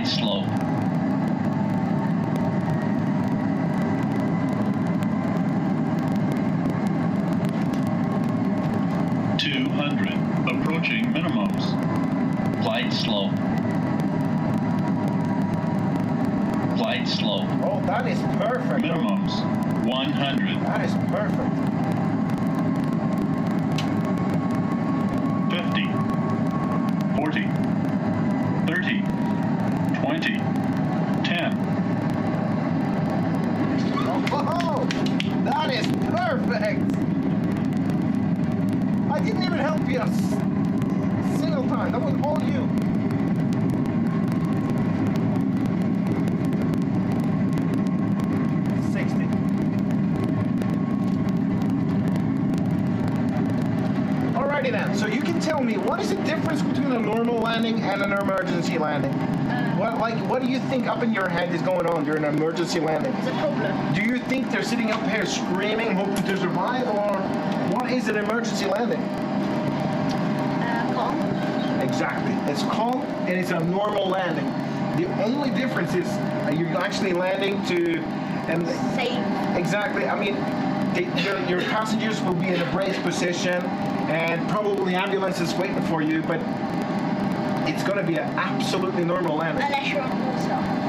Glide slow. Approaching minimums. Glide slow. Glide slow. Oh, that is perfect. Minimums. 100. That is perfect. 50. 40. 30. 20. 10. Oh, that is perfect. I didn't even help you a single time. That was all you. Alrighty then. So you can tell me, what is the difference between a normal landing and an emergency landing? What do you think up in your head is going on during an emergency landing? It's a problem. Do you think they're sitting up here screaming, hoping to survive, or what is an emergency landing? Calm. Exactly. It's calm and it's a normal landing. The only difference is you're actually landing to Safe. Exactly. I mean, your passengers will be in a braced position, and probably the ambulance is waiting for you, but it's going to be an absolutely normal landing. Unless you're on water.